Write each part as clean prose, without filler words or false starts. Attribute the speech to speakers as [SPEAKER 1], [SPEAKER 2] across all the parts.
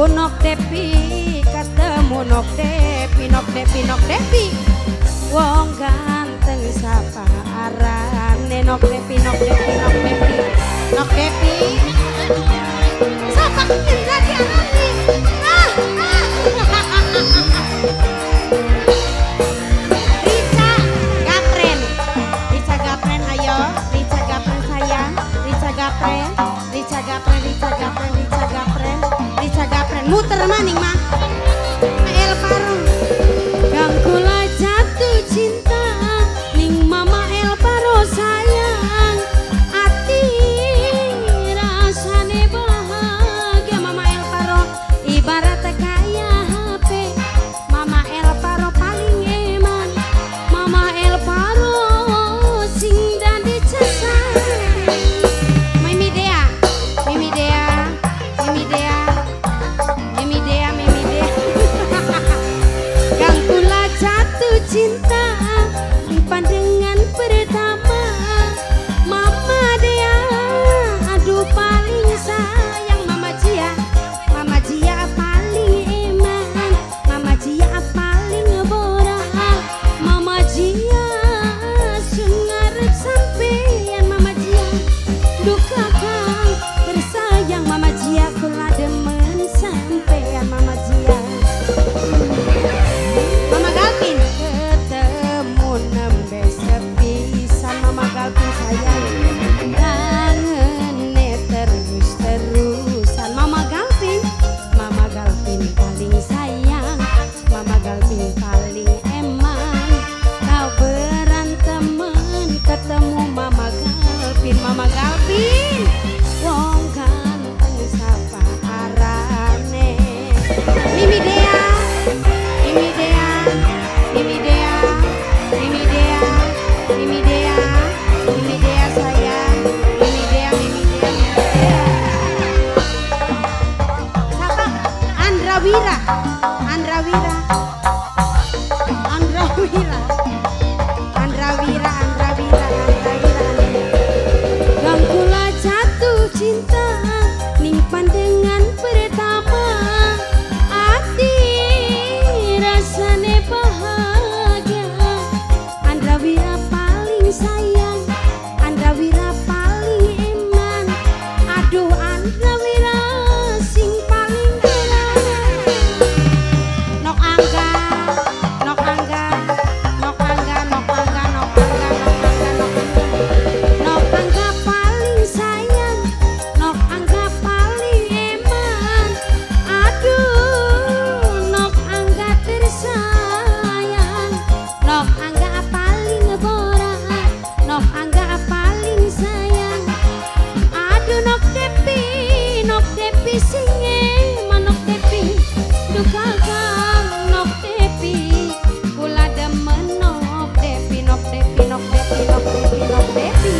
[SPEAKER 1] Nok Depi ketemu Nok Depi, Nok Depi, Nok Depi. Wong ganteng sapa arane Nok Depi, Nok Depi, Nok Depi, Nok Depi. Sapa kita diarani? Rica Gapren, Rica Gapren, ayo, Rica Gapren sayang, Rica Gapren, Rica Gapren, Rica Gapren, Rica Gapren, Rica Gapren, muter maning mah. El Paro, yang kula jatuh cinta, ning Mama El Paro sayang, hati rasane bahagia. Mama El Paro ibarat kaya HP, Mama El Paro paling eman, Mama El Paro sing dadi cesang. Mimi Dea, Mimi Dea, Mimi Dea, Mimi Dea, Mimi Dea. Yang kula jatuh cinta di pandangan pertama, Mama Dea, aduh paling sayang. Mama Jia, Mama Jia paling eman, Mama Jia paling borak, Mama Jia sungarep sampeyan. Mama Jia duka kang bersayang, Mama Jia kula demen sampeyan. Mama Jia, Mama Galvin ketemu nembe sepisan. Mama Galvin sayang kangen terus-terusan. Mama Galvin, Mama Galvin paling sayang, Mama Galvin paling eman. Kau berantemen ketemu Mama Galvin, Mama Galvin. Wong ganteng sapa arane? Mimi Dea, Mimi Dea, Mimi Dea, Mimi Dea, Mimi Dea, Mimi Dea sayang, Mimi Dea, Mimi Dea, Mimi Dea. Siapa? Andra Wira, Andra Wira, Andra Wira, Andra Wira, Andra Wira, Andra Wira. Yang kula jatuh cinta ning pandangan pertama, hati rasane bahagia. Andra Wira paling sayang, Andra Wira paling eman, aduh Andra Wira sing paling enak. Nok Angga, Nok Angga, Nok Angga, Nok Angga, Nok Angga, Nok Angga, Nok Angga. Nok Angga paling sayang, Nok Angga paling eman, aduh Nok Angga tersayang, Nok Angga paling borak, Nok Angga paling sayang, aduh Nok Depi, Nok Depi sing eman, Nok Depi duka kang Nok Depi kula demen Nok Depi, Nok Depi, Nok Depi, Nok Depi, Nok Depi.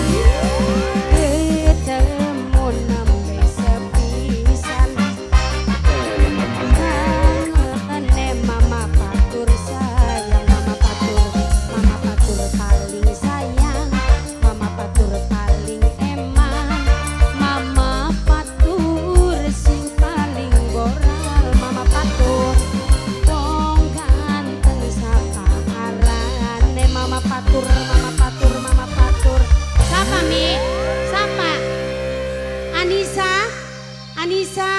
[SPEAKER 1] Ketemu nembe sepisan, kangen Mama Patur sayang, Mama Patur, Mama Patur paling sayang, Mama Patur paling eman, Mama Patur sing paling boral, Mama Patur. Wong ganteng sapa arane? Mama Patur, Mama Patur, Mama Patur. Sapa Mi? Sapa? Anissa, Anissa.